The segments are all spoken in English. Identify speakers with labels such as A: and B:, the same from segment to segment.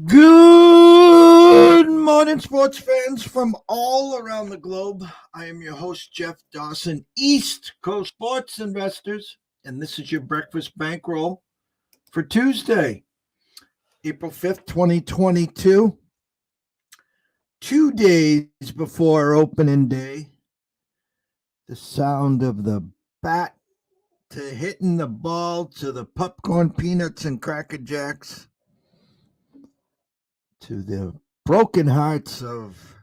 A: Good morning, sports fans from all around the globe. I am your host, Jeff Dawson, East Coast Sports Investors, and this is your breakfast bankroll for Tuesday, April 5th, 2022. 2 days before opening day, the sound of the bat to hitting the ball to the popcorn, peanuts, and Cracker Jacks to the broken hearts of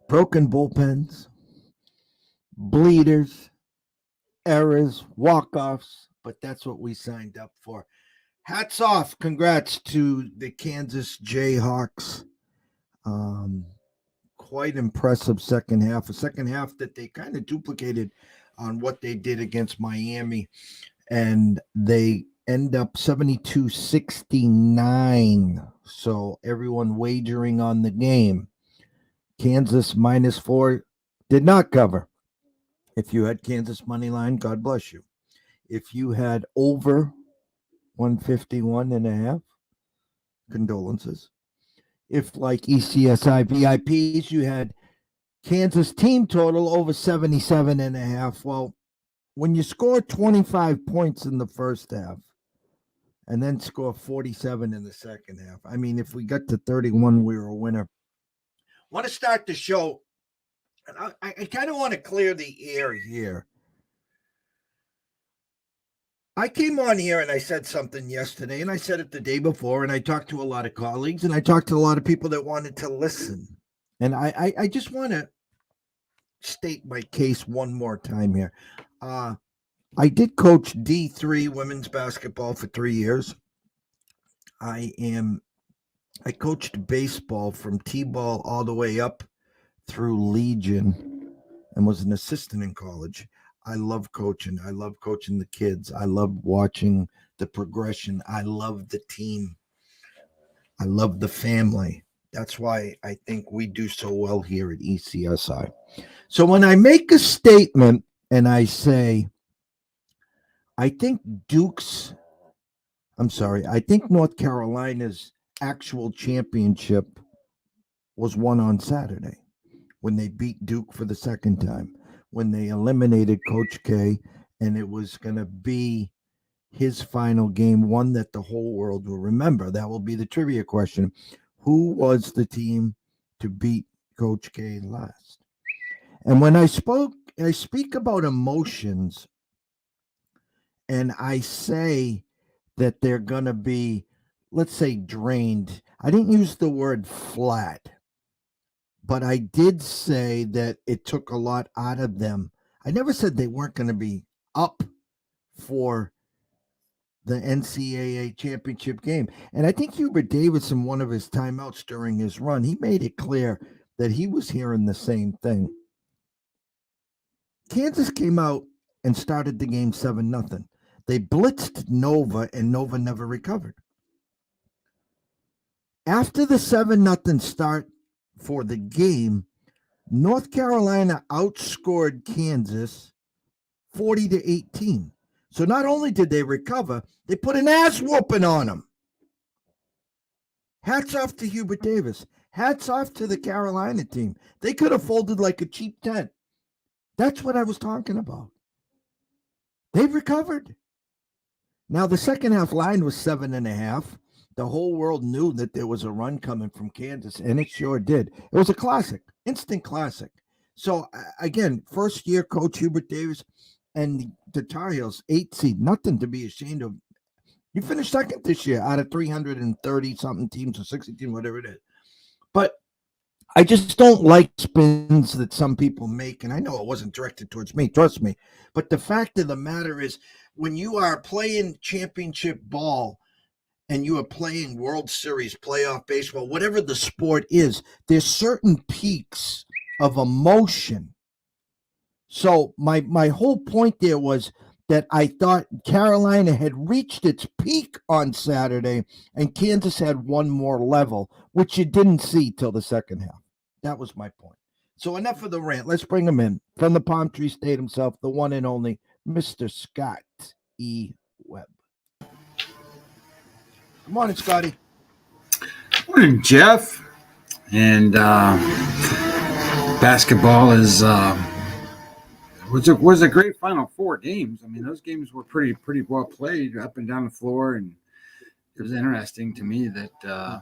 A: broken bullpens, bleeders, errors, walk-offs, but that's what we signed up for. Hats off. Congrats to the Kansas Jayhawks. Quite impressive second half. A second half that they kind of duplicated on what they did against Miami, and they end up 72-69. So everyone wagering on the game. Kansas -4 did not cover. If you had Kansas money line, God bless you. If you had over 151.5, condolences. If, like ECSI VIPs, you had Kansas team total over 77.5, well, when you score 25 points in the first half and then score 47 in the second half, I mean, if we got to 31, we were a winner. I want to start the show, and I kind of want to clear the air here. I came on here and I said something yesterday, and I said it the day before, and I talked to a lot of colleagues, and I talked to a lot of people that wanted to listen. And I just want to state my case one more time here. I did coach D3 women's basketball for 3 years. I coached baseball from T-ball all the way up through Legion and was an assistant in college. I love coaching. I love coaching the kids. I love watching the progression. I love the team. I love the family. That's why I think we do so well here at ECSI. So when I make a statement and I say, I think North Carolina's actual championship was won on Saturday when they beat Duke for the second time, when they eliminated Coach K, and it was going to be his final game, one that the whole world will remember. That will be the trivia question. Who was the team to beat Coach K last? And when I speak about emotions, and I say that they're going to be, let's say, drained. I didn't use the word flat, but I did say that it took a lot out of them. I never said they weren't going to be up for the NCAA championship game. And I think Hubert Davis, in one of his timeouts during his run, he made it clear that he was hearing the same thing. Kansas came out and started the game 7-0. They blitzed Nova, and Nova never recovered. After the 7-0 start for the game, North Carolina outscored Kansas 40-18. So not only did they recover, they put an ass whooping on them. Hats off to Hubert Davis. Hats off to the Carolina team. They could have folded like a cheap tent. That's what I was talking about. They recovered. Now, the second half line was 7.5. The whole world knew that there was a run coming from Kansas, and it sure did. It was a classic, instant classic. So, again, first year coach Hubert Davis and the Tar Heels, 8 seed, nothing to be ashamed of. You finished second this year out of 330-something teams or 60 teams, whatever it is. But I just don't like spins that some people make, and I know it wasn't directed towards me, trust me. But the fact of the matter is, when you are playing championship ball and you are playing World Series, playoff baseball, whatever the sport is, there's certain peaks of emotion. So my whole point there was that I thought Carolina had reached its peak on Saturday and Kansas had one more level, which you didn't see till the second half. That was my point. So enough of the rant. Let's bring him in. From the Palm Tree State himself, the one and only Mr. Scott E. Webb. Good morning, Scotty.
B: Morning, Jeff. And basketball was a great Final Four games. I mean, those games were pretty well played up and down the floor, and it was interesting to me that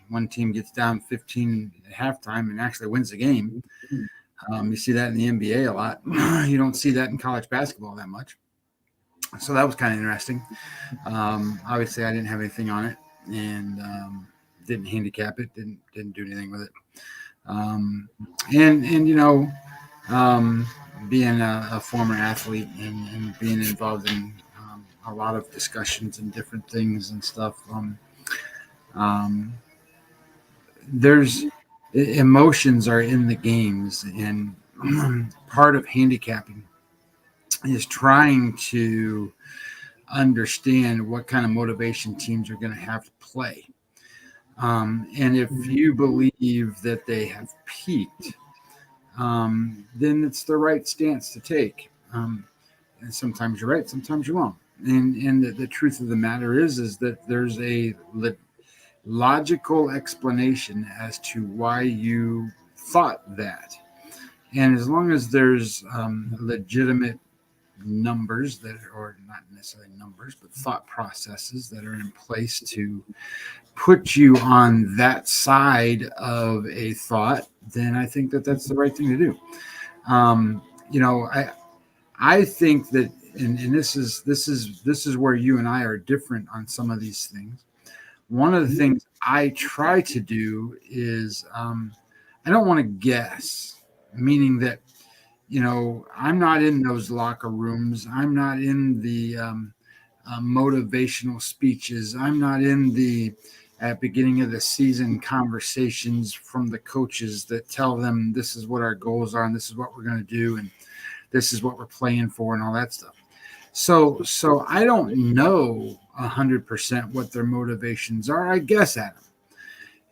B: one team gets down 15 at halftime and actually wins the game. You see that in the NBA a lot. You don't see that in college basketball that much. So that was kind of interesting. Obviously, I didn't have anything on it, and didn't handicap it. Didn't do anything with it. Being a former athlete and being involved in a lot of discussions and different things and stuff. There's emotions are in the games, and part of handicapping is trying to understand what kind of motivation teams are going to have to play. And if you believe that they have peaked, then it's the right stance to take. And sometimes you're right, sometimes you're wrong. And the truth of the matter is that there's a logical explanation as to why you thought that. And as long as there's legitimate numbers that or not necessarily numbers, but thought processes that are in place to put you on that side of a thought, then I think that that's the right thing to do. I think that, and this is where you and I are different on some of these things. One of the things I try to do is I don't want to guess, meaning that I'm not in those locker rooms. I'm not in the motivational speeches. I'm not in the at beginning of the season conversations from the coaches that tell them this is what our goals are and this is what we're going to do and this is what we're playing for and all that stuff. So I don't know 100% what their motivations are. I guess at them,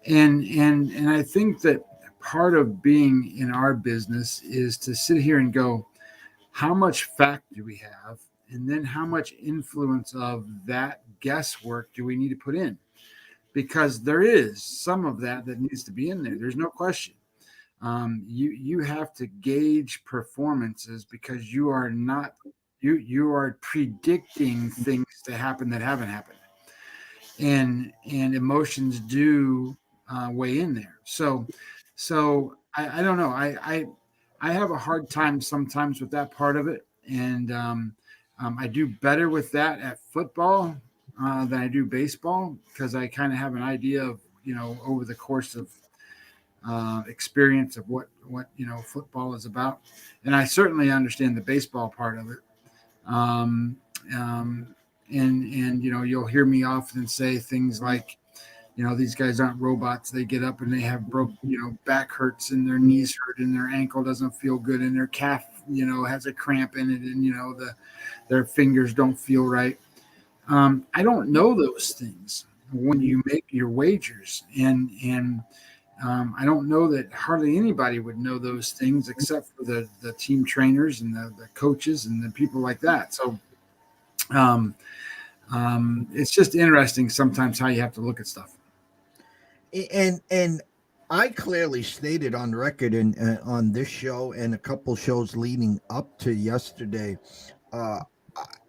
B: and I think that part of being in our business is to sit here and go, how much fact do we have? And then how much influence of that guesswork do we need to put in? Because there is some of that needs to be in there. There's no question. You have to gauge performances because you are not you are predicting things to happen that haven't happened, and emotions do weigh in there. So I don't know. I have a hard time sometimes with that part of it, and I do better with that at football than I do baseball because I kind of have an idea of over the course of experience of what football is about, and I certainly understand the baseball part of it. And you'll hear me often say things like, these guys aren't robots. They get up and they have broke, back hurts and their knees hurt and their ankle doesn't feel good and their calf, has a cramp in it and their fingers don't feel right. I don't know those things when you make your wagers, and I don't know that hardly anybody would know those things except for the team trainers and the coaches and the people like that. So it's just interesting sometimes how you have to look at stuff.
A: And I clearly stated on record and on this show and a couple shows leading up to yesterday,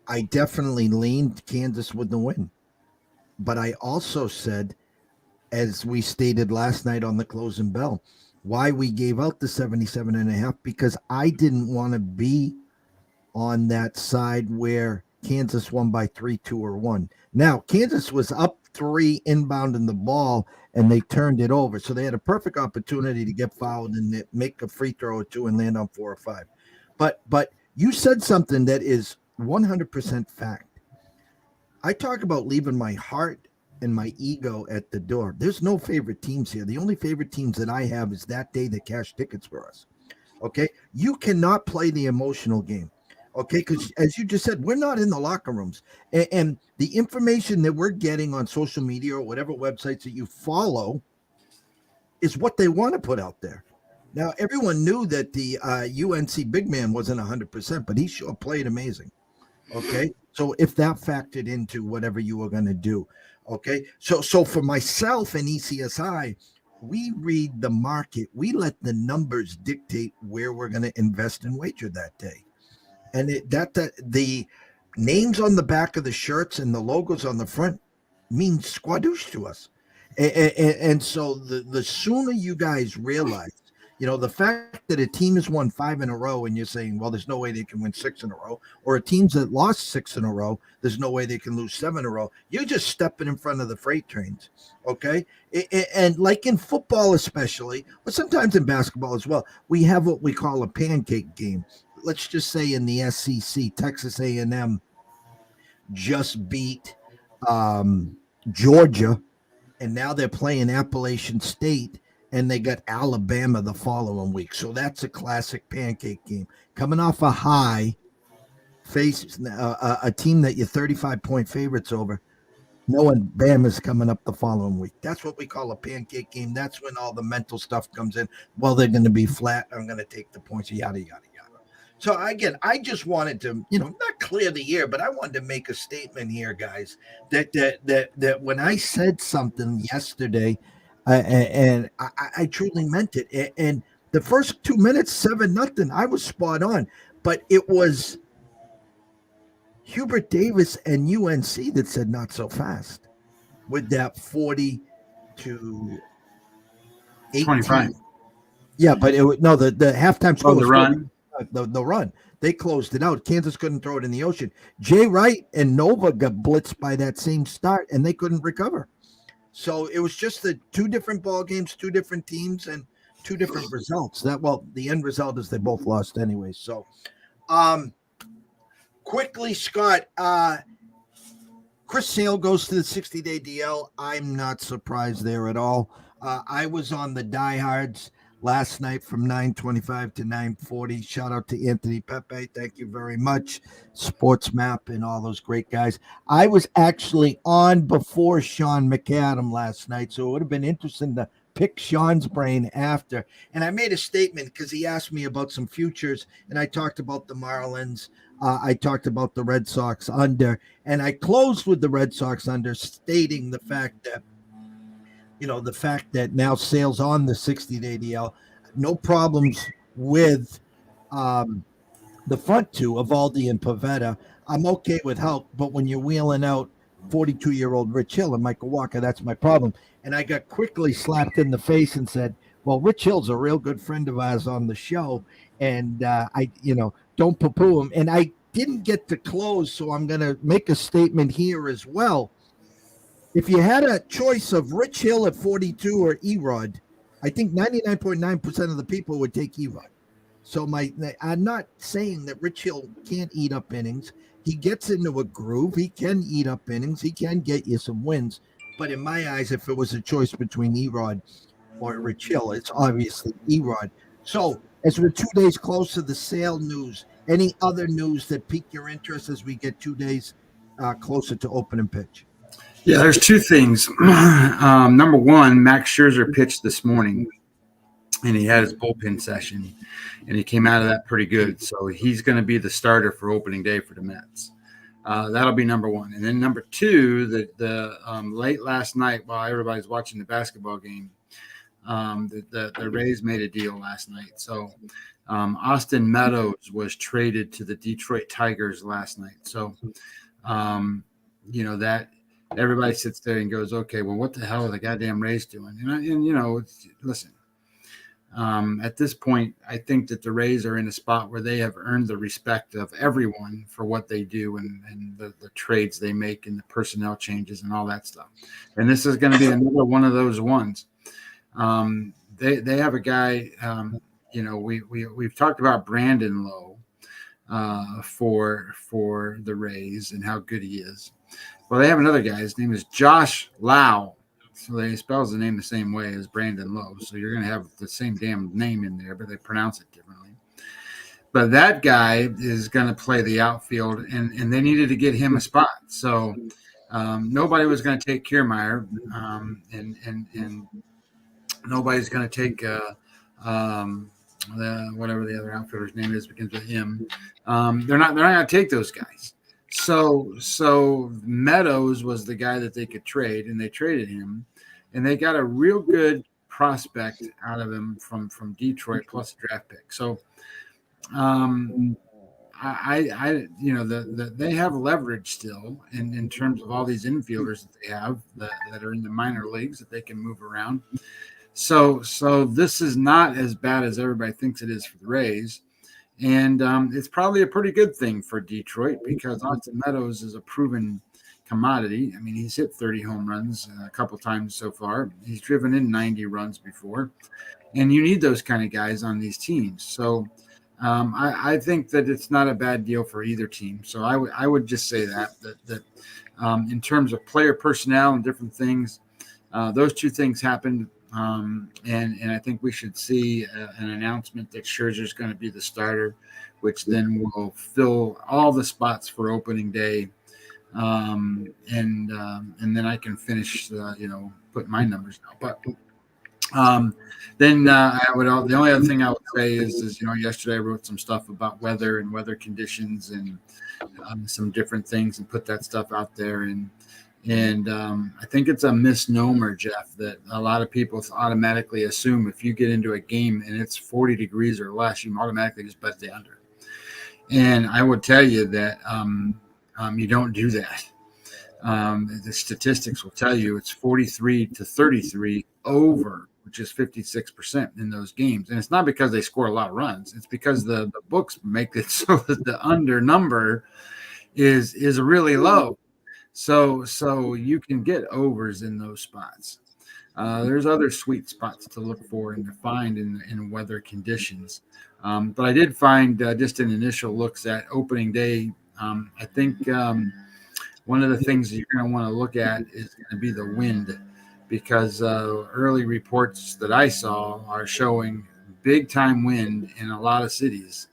A: I definitely leaned Kansas with the win. But I also said, as we stated last night on the closing bell, why we gave out the 77.5, because I didn't want to be on that side where Kansas won by 3-2 or 1. Now, Kansas was up 3 inbounding the ball, and they turned it over. So they had a perfect opportunity to get fouled and make a free throw or 2 and land on 4 or 5. But you said something that is 100% fact. I talk about leaving my heart and my ego at the door. There's no favorite teams here. The only favorite teams that I have is that day that cash tickets for us. Okay? You cannot play the emotional game. Okay, because as you just said, we're not in the locker rooms. And the information that we're getting on social media or whatever websites that you follow is what they want to put out there. Now, everyone knew that the UNC big man wasn't 100%, but he sure played amazing. Okay, so if that factored into whatever you were going to do. Okay. So for myself and ECSI, we read the market. We let the numbers dictate where we're going to invest and wager that day. And the names on the back of the shirts and the logos on the front mean squadoosh to us. And so the sooner you guys realize, the fact that a team has won 5 in a row and you're saying, well, there's no way they can win 6 in a row, or a teams that lost 6 in a row, there's no way they can lose 7 in a row. You're just stepping in front of the freight trains. Okay. And like in football, especially, but sometimes in basketball as well, we have what we call a pancake game. Let's just say in the SEC, Texas A&M just beat Georgia, and now they're playing Appalachian State, and they got Alabama the following week. So that's a classic pancake game. Coming off a high, face a team that you're 35-point favorites over, knowing Bama's coming up the following week. That's what we call a pancake game. That's when all the mental stuff comes in. Well, they're going to be flat. I'm going to take the points, yada, yada, yada. So again, I just wanted to, not clear the air, but I wanted to make a statement here, guys, that when I said something yesterday, and I truly meant it. And the first 2 minutes, 7-0, I was spot on. But it was Hubert Davis and UNC that said not so fast with that 40-18.
B: 25.
A: Yeah, but the halftime score
B: Oh, the
A: was
B: run.
A: The run. They closed it out. Kansas couldn't throw it in the ocean. Jay Wright and Nova got blitzed by that same start, and they couldn't recover. So it was just the two different ball games, two different teams, and two different results. The end result is they both lost anyway. So, quickly, Scott, Chris Sale goes to the 60-day DL. I'm not surprised there at all. I was on the diehards last night from 9:25 to 9:40. Shout out to Anthony Pepe. Thank you very much. Sports Map and all those great guys. I was actually on before Sean McAdam last night, so it would have been interesting to pick Sean's brain after. And I made a statement because he asked me about some futures, and I talked about the Marlins. I talked about the Red Sox under, and I closed with the Red Sox under, stating the fact that now Sale's on the 60-day DL, no problems with the front two, Evaldi and Pavetta. I'm okay with help, but when you're wheeling out 42-year-old Rich Hill and Michael Walker, that's my problem. And I got quickly slapped in the face and said, well, Rich Hill's a real good friend of ours on the show, and don't poo-poo him. And I didn't get to close, so I'm going to make a statement here as well. If you had a choice of Rich Hill at 42 or Erod, I think 99.9% of the people would take Erod. So I'm not saying that Rich Hill can't eat up innings. He gets into a groove. He can eat up innings. He can get you some wins. But in my eyes, if it was a choice between Erod or Rich Hill, it's obviously Erod. So as we're 2 days close to the Sale news, any other news that piqued your interest as we get 2 days closer to opening pitch?
B: Yeah, there's two things. Number one, Max Scherzer pitched this morning, and he had his bullpen session, and he came out of that pretty good. So he's going to be the starter for opening day for the Mets. That'll be number one. And then number two, the late last night while everybody's watching the basketball game, the Rays made a deal last night. So Austin Meadows was traded to the Detroit Tigers last night. So, that everybody sits there and goes, okay, well, what the hell are the goddamn Rays doing? Listen, at this point, I think that the Rays are in a spot where they have earned the respect of everyone for what they do and the trades they make and the personnel changes and all that stuff. And this is going to be another one of those ones. They have a guy, we've talked about Brandon Lowe for the Rays and how good he is. Well, they have another guy. His name is Josh Lau. So they spells the name the same way as Brandon Lowe. So you're going to have the same damn name in there, but they pronounce it differently. But that guy is going to play the outfield, and they needed to get him a spot. So nobody was going to take Kiermaier, and nobody's going to take whatever the other outfielder's name is begins with him. They're not going to take those guys. So Meadows was the guy that they could trade, and they traded him, and they got a real good prospect out of him from Detroit plus a draft pick. So um, they have leverage still in terms of all these infielders that they have that are in the minor leagues that they can move around. So this is not as bad as everybody thinks it is for the Rays. And it's probably a pretty good thing for Detroit because Austin Meadows is a proven commodity. I mean, he's hit 30 home runs a couple times so far. He's driven in 90 runs before. And you need those kind of guys on these teams. So I think that it's not a bad deal for either team. So I would just say that in terms of player personnel and different things, those two things happened. And I think we should see an announcement that Scherzer's going to be the starter, which then will fill all the spots for opening day. And then I can finish, put my numbers down. But then the only other thing I would say is yesterday I wrote some stuff about weather and weather conditions and some different things and put that stuff out there. And I think it's a misnomer, Jeff, that a lot of people automatically assume if you get into a game and it's 40 degrees or less, you automatically just bet the under. And I would tell you that you don't do that. The statistics will tell you it's 43 to 33 over, which is 56% in those games. And it's not because they score a lot of runs. It's because the books make it so that the under number is really low. So you can get overs in those spots. There's other sweet spots to look for and to find in weather conditions. But I did find just in initial looks at opening day, I think one of the things that you're going to want to look at is going to be the wind because early reports that I saw are showing big time wind in a lot of cities.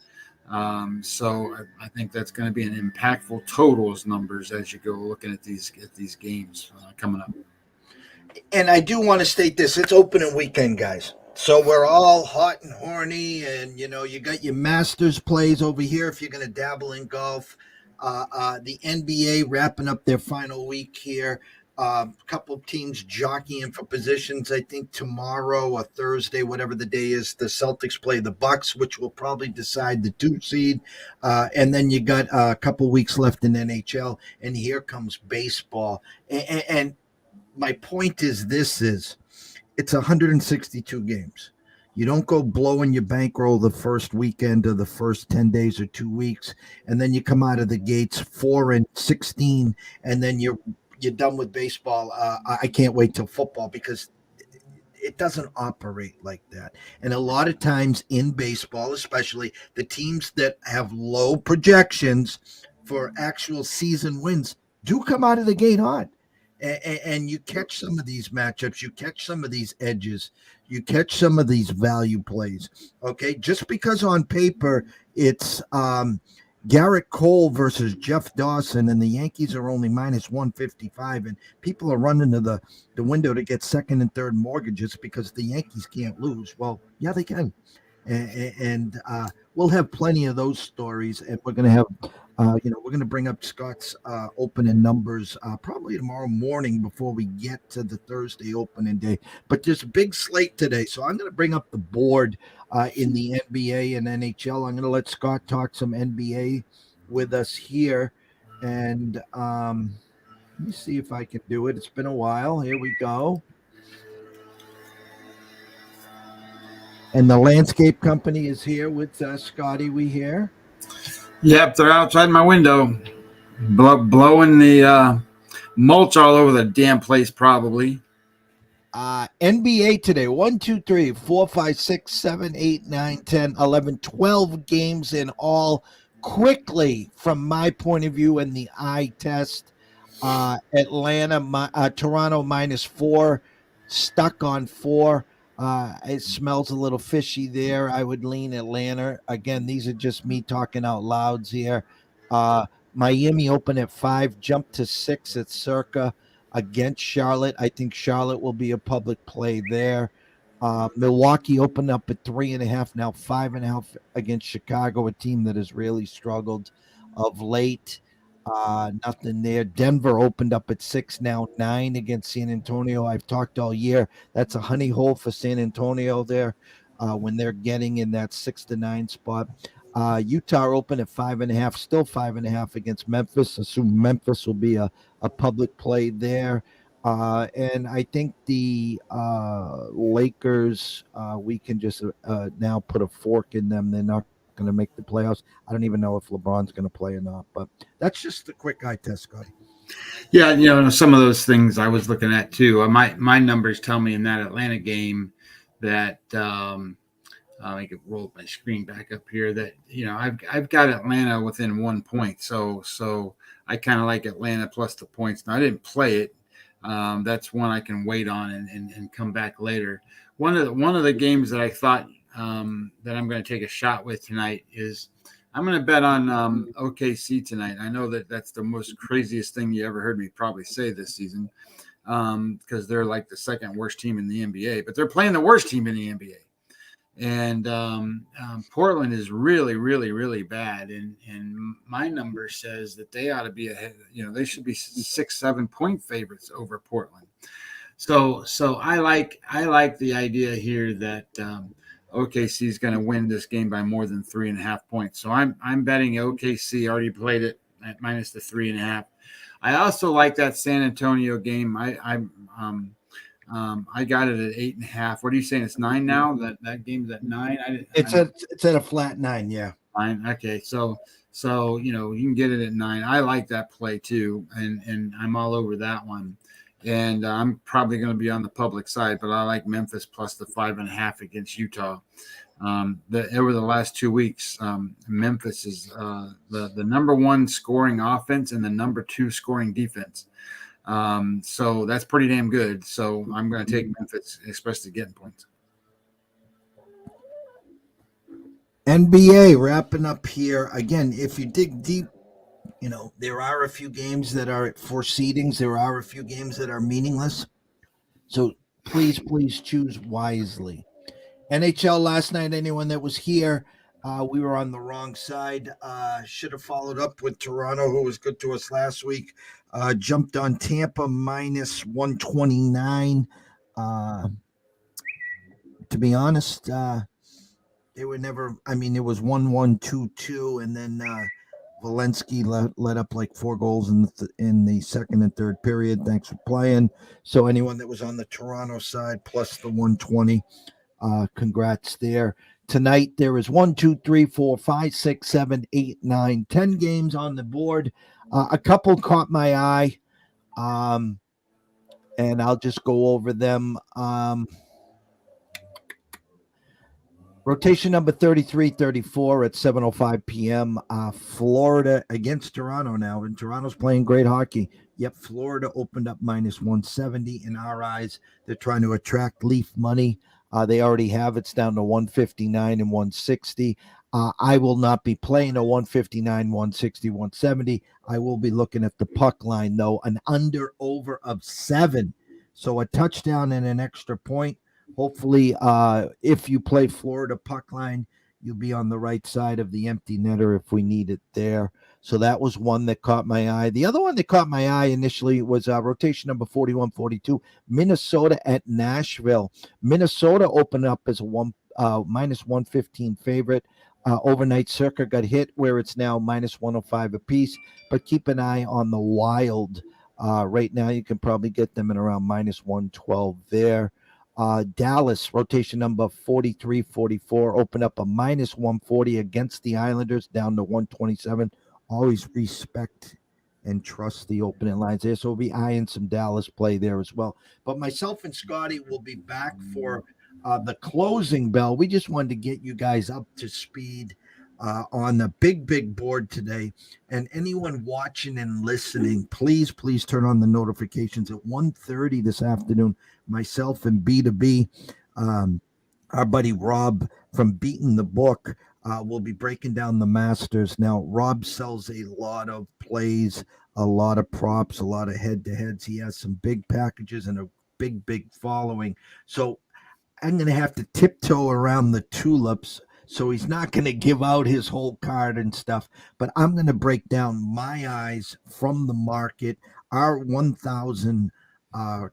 B: So I think that's going to be an impactful totals numbers as you go looking at these games coming up.
A: And I do want to state this: it's opening weekend, guys. So we're all hot and horny, and you got your Masters plays over here if you're going to dabble in golf. The NBA wrapping up their final week here. A couple of teams jockeying for positions. I think tomorrow or Thursday, whatever the day is, the Celtics play the Bucks, which will probably decide the 2 seed. And then you got a couple weeks left in NHL, and here comes baseball. And my point is it's 162 games. You don't go blowing your bankroll the first weekend or the first 10 days or 2 weeks, and then you come out of the gates 4-16, and then you're done with baseball. I can't wait till football because it doesn't operate like that. And a lot of times in baseball, especially the teams that have low projections for actual season wins do come out of the gate hot. And you catch some of these matchups, you catch some of these edges, you catch some of these value plays. Okay, just because on paper it's Garrett Cole versus Jeff Dawson, and the Yankees are only minus 155, and people are running to the window to get second and third mortgages because the Yankees can't lose. Well, yeah, they can. And we'll have plenty of those stories, and we're going to have we're going to bring up Scott's opening numbers probably tomorrow morning before we get to the Thursday opening day. But there's a big slate today, so I'm going to bring up the board in the NBA and NHL. I'm going to let Scott talk some NBA with us here, and let me see if I can do it. It's been a while. Here we go. And the landscape company is here with Scotty. We here.
B: Yep, they're outside my window, blowing the mulch all over the damn place, probably.
A: NBA today 1, 2, 3, 4, 5, 6, 7, 8, 9, 10, 11, 12 games in all. Quickly, from my point of view and the eye test, Toronto -4, stuck on 4. It smells a little fishy there. I would lean Atlanta. Again, these are just me talking out louds here. Miami open at 5, jump to 6 at Circa against Charlotte. I think Charlotte will be a public play there. Milwaukee opened up at 3.5, now 5.5 against Chicago, a team that has really struggled of late. Nothing there. Denver opened up at 6, now 9 against San Antonio. I've talked all year. That's a honey hole for San Antonio there when they're getting in that 6 to 9 spot. Utah open at 5.5, still 5.5 against Memphis. Assume Memphis will be a public play there. And I think the Lakers, we can just now put a fork in them. They're not going to make the playoffs. I don't even know if LeBron's going to play or not, but that's just a quick eye test, Scotty.
B: Yeah, some of those things I was looking at too. My numbers tell me in that Atlanta game that I could roll my screen back up here. That I've got Atlanta within 1 point, so I kind of like Atlanta plus the points. Now I didn't play it. That's one I can wait on and come back later. One of the games that I thought that I'm going to take a shot with tonight is I'm going to bet on OKC tonight. I know that's the most craziest thing you ever heard me probably say this season because they're like the second worst team in the NBA, but they're playing the worst team in the NBA. And Portland is really, really, really bad. And my number says that they ought to be ahead. They should be 6-7 point favorites over Portland. So I like the idea here that OKC is going to win this game by more than 3.5 points. So I'm betting OKC. Already played it at minus the 3.5. I also like that San Antonio game. I got it at 8.5. What are you saying? It's 9 now. That game's at 9.
A: It's at a flat 9. Yeah.
B: 9. Okay. So you can get it at 9. I like that play too, and I'm all over that one. And I'm probably going to be on the public side, but I like Memphis plus the 5.5 against Utah. Over the last 2 weeks, Memphis is the number 1 scoring offense and the number 2 scoring defense. So that's pretty damn good. So I'm going to take Memphis, especially getting points.
A: NBA wrapping up here. Again, if you dig deep, there are a few games that are for seedings. There are a few games that are meaningless. So please choose wisely. NHL last night, anyone that was here, we were on the wrong side. Should have followed up with Toronto, who was good to us last week. Jumped on Tampa minus 129. To be honest, they were never. I mean, it was 1-1, 2-2, and then Valensky let up like 4 goals in the second and third period. Thanks for playing. So anyone that was on the Toronto side plus the 120, congrats there. Tonight there is 1, 2, 3, 4, 5, 6, 7, 8, 9, 10 games on the board. A couple caught my eye, and I'll just go over them. Rotation number 33-34 at 7:05 p.m. Florida against Toronto now, and Toronto's playing great hockey. Yep, Florida opened up minus 170 in our eyes. They're trying to attract Leaf money. They already have it's down to 159 and 160. I will not be playing a 159, 160, 170. I will be looking at the puck line, though, an under-over of 7. So a touchdown and an extra point. Hopefully, if you play Florida puck line, you'll be on the right side of the empty netter if we need it there. So that was one that caught my eye. The other one that caught my eye initially was rotation number 41-42, Minnesota at Nashville. Minnesota opened up as a minus 115 favorite. Overnight Circa got hit where it's now minus 105 apiece. But keep an eye on the Wild. Right now, you can probably get them in around minus 112 there. Dallas, rotation number 43-44, opened up a minus 140 against the Islanders, down to 127. Always respect and trust the opening lines there. So we'll be eyeing some Dallas play there as well. But myself and Scotty will be back for the closing bell. We just wanted to get you guys up to speed on the big board today. And anyone watching and listening, please turn on the notifications at 1:30 this afternoon. Myself and B2B, our buddy Rob from Beating the Book, will be breaking down the Masters. Now, Rob sells a lot of plays, a lot of props, a lot of head-to-heads. He has some big packages and a big following. So I'm going to have to tiptoe around the tulips So he's not going to give out his whole card and stuff. But I'm going to break down my eyes from the market, our 1,000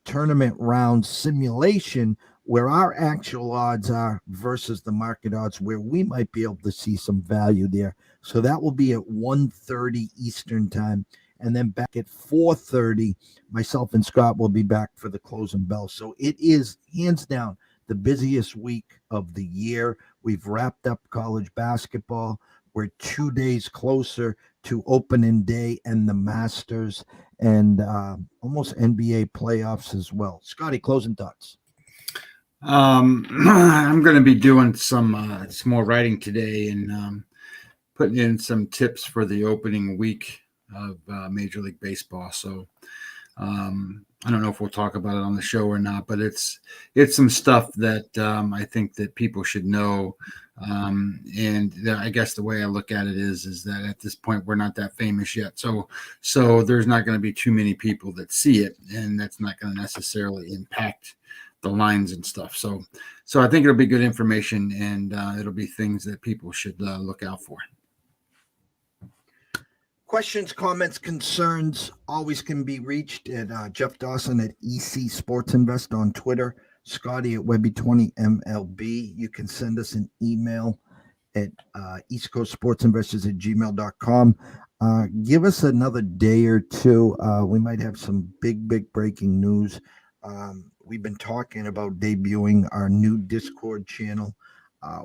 A: tournament round simulation, where our actual odds are versus the market odds, where we might be able to see some value there. So that will be at 1:30 Eastern time. And then back at 4:30, myself and Scott will be back for the closing bell. So it is hands down the busiest week of the year. We've wrapped up college basketball. We're 2 days closer to opening day and the Masters and almost NBA playoffs as well. Scotty, closing thoughts.
B: I'm going to be doing some more writing today and putting in some tips for the opening week of Major League Baseball. So I don't know if we'll talk about it on the show or not, but it's some stuff that I think that people should know. And I guess the way I look at it is that at this point we're not that famous yet, so there's not going to be too many people that see it, and that's not going to necessarily impact the lines and stuff. So I think it'll be good information, and it'll be things that people should look out for.
A: Questions, comments, concerns always can be reached at Jeff Dawson at EC Sports Invest on Twitter, Scotty at Webby20MLB. You can send us an email at East Coast Sports Investors at gmail.com. Give us another day or two. We might have some big breaking news. We've been talking about debuting our new Discord channel.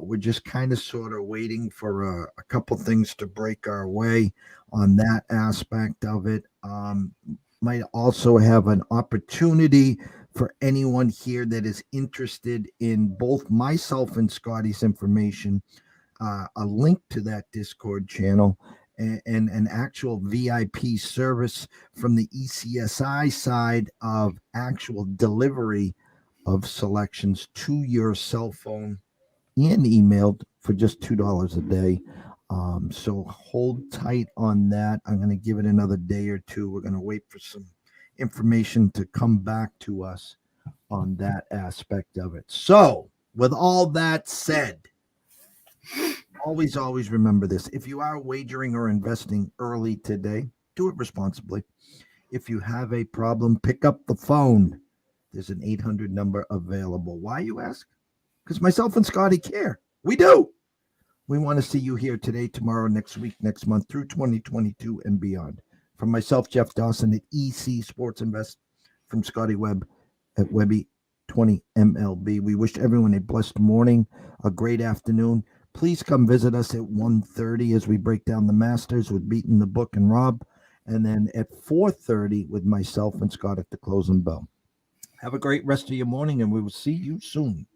A: We're just kind of sort of waiting for a couple things to break our way on that aspect of it. Might also have an opportunity for anyone here that is interested in both myself and Scotty's information, a link to that Discord channel and an actual VIP service from the ECSI side of actual delivery of selections to your cell phone and emailed for just $2 a day. So hold tight on that. I'm going to give it another day or two. We're going to wait for some information to come back to us on that aspect of it. So with all that said, always remember this. If you are wagering or investing early today, do it responsibly. If you have a problem, pick up the phone. There's an 800 number available. Why, you ask? Because myself and Scotty care. We do. We want to see you here today, tomorrow, next week, next month, through 2022 and beyond. From myself, Jeff Dawson at EC Sports Invest, from Scotty Webb at Webby20MLB. We wish everyone a blessed morning, a great afternoon. Please come visit us at 1:30 as we break down the Masters with Beating the Book and Rob, and then at 4:30 with myself and Scott at the closing bell. Have a great rest of your morning, and we will see you soon.